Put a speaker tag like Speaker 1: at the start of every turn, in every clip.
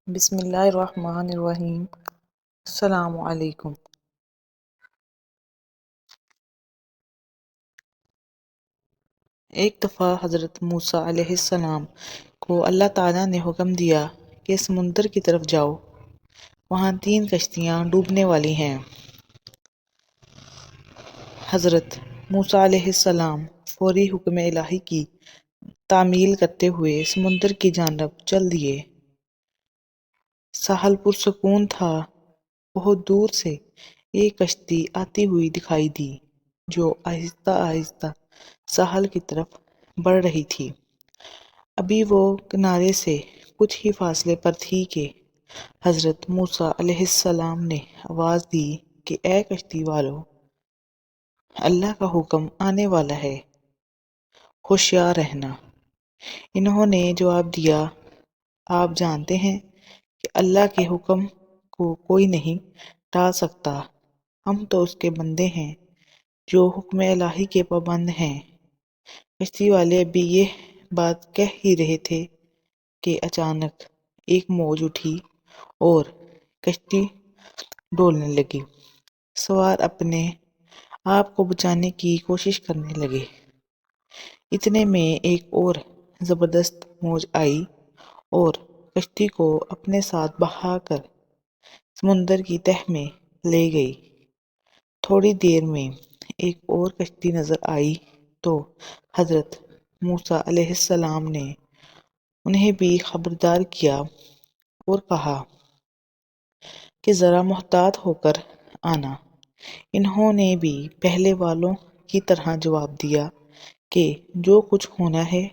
Speaker 1: بسم اللہ الرحمن الرحیم۔ السلام علیکم۔ ایک دفعہ حضرت موسیٰ علیہ السلام کو اللہ تعالیٰ نے حکم دیا کہ سمندر کی طرف جاؤ، وہاں 3 کشتیاں ڈوبنے والی ہیں۔ حضرت موسیٰ علیہ السلام فوری حکم الہی کی تعمیل کرتے ہوئے سمندر کی جانب چل دیے۔ ساحل پرسکون تھا۔ بہت دور سے ایک کشتی آتی ہوئی دکھائی دی جو آہستہ آہستہ ساحل کی طرف بڑھ رہی تھی۔ ابھی وہ کنارے سے کچھ ہی فاصلے پر تھی کہ حضرت موسیٰ علیہ السلام نے آواز دی کہ اے کشتی والو، اللہ کا حکم آنے والا ہے، ہوشیار رہنا۔ انہوں نے جواب دیا، آپ جانتے ہیں کہ اللہ کے حکم کو کوئی نہیں ٹال سکتا، ہم تو اس کے بندے ہیں جو حکم الہی کے پابند ہیں۔ کشتی والے ابھی یہ بات کہہ ہی رہے تھے کہ اچانک ایک موج اٹھی اور کشتی ڈولنے لگی۔ سوار اپنے آپ کو بچانے کی کوشش کرنے لگے۔ اتنے میں ایک اور زبردست موج آئی اور کشتی کو اپنے ساتھ بہا کر سمندر کی تہہ میں لے گئی۔ تھوڑی دیر میں ایک اور کشتی نظر آئی تو حضرت موسیٰ علیہ السلام نے انہیں بھی خبردار کیا اور کہا کہ ذرا محتاط ہو کر آنا۔ انہوں نے بھی پہلے والوں کی طرح جواب دیا کہ جو کچھ ہونا ہے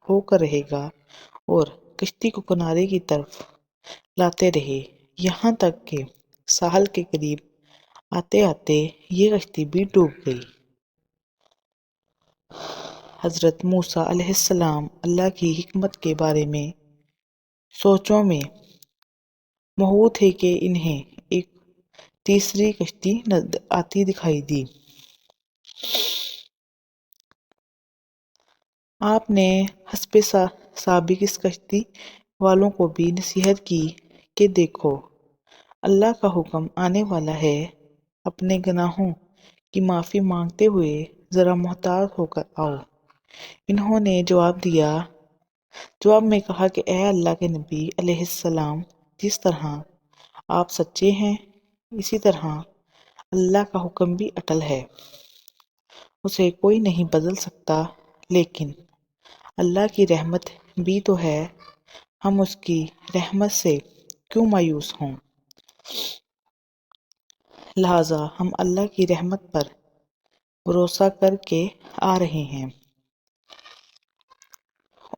Speaker 1: ہو کر رہے گا، اور کشتی کو کنارے کی طرف لاتے رہے، یہاں تک کہ ساحل کے قریب آتے آتے یہ کشتی بھی ڈوب گئی۔ حضرت موسیٰ علیہ السلام اللہ کی حکمت کے بارے میں سوچوں میں مبہوت تھے کہ انہیں ایک تیسری کشتی آتی دکھائی دی۔ آپ نے حسب سابق اس کشتی والوں کو بھی نصیحت کی کہ دیکھو، اللہ کا حکم آنے والا ہے، اپنے گناہوں کی معافی مانگتے ہوئے ذرا محتاط ہو کر آؤ۔ انہوں نے جواب میں کہا کہ اے اللہ کے نبی علیہ السلام، جس طرح آپ سچے ہیں اسی طرح اللہ کا حکم بھی اٹل ہے، اسے کوئی نہیں بدل سکتا، لیکن اللہ کی رحمت بھی تو ہے، ہم اس کی رحمت سے کیوں مایوس ہوں؟ لہٰذا ہم اللہ کی رحمت پر بھروسہ کر کے آ رہے ہیں،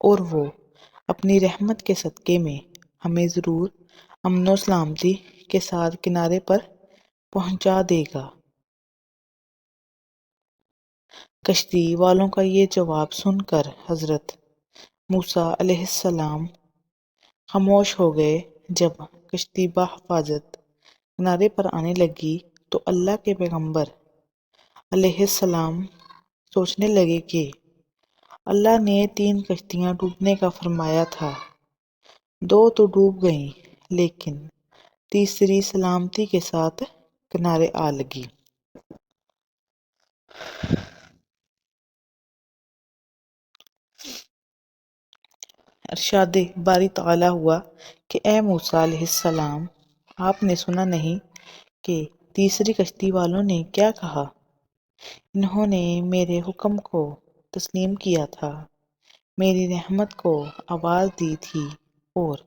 Speaker 1: اور وہ اپنی رحمت کے صدقے میں ہمیں ضرور امن و سلامتی کے ساتھ کنارے پر پہنچا دے گا۔ کشتی والوں کا یہ جواب سن کر حضرت موسیٰ علیہ السلام خاموش ہو گئے۔ جب کشتی بحفاظت کنارے پر آنے لگی تو اللہ کے پیغمبر علیہ السلام سوچنے لگے کہ اللہ نے 3 کشتیاں ڈوبنے کا فرمایا تھا، 2 تو ڈوب گئیں لیکن تیسری سلامتی کے ساتھ کنارے آ لگی۔ ارشاد باری تعالیٰ ہوا کہ اے موسیٰ علیہ السلام، آپ نے سنا نہیں کہ تیسری کشتی والوں نے کیا کہا؟ انہوں نے میرے حکم کو تسلیم کیا تھا، میری رحمت کو آواز دی تھی اور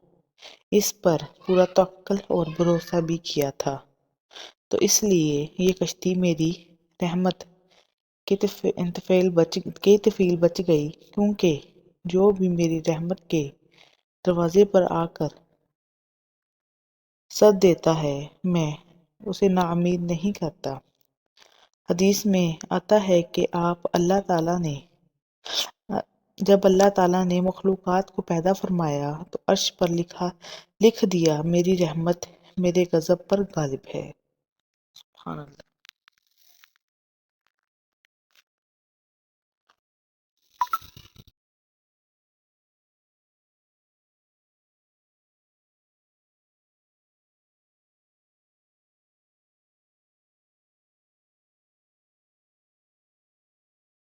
Speaker 1: اس پر پورا توکل اور بھروسہ بھی کیا تھا، تو اس لیے یہ کشتی میری رحمت کے طفیل بچ گئی، کیونکہ جو بھی میری رحمت کے دروازے پر آ کر سد دیتا ہے میں اسے ناامید نہیں کرتا۔ حدیث میں آتا ہے کہ جب اللہ تعالیٰ نے مخلوقات کو پیدا فرمایا تو عرش پر لکھ دیا، میری رحمت میرے غضب پر غالب ہے۔ سبحان اللہ۔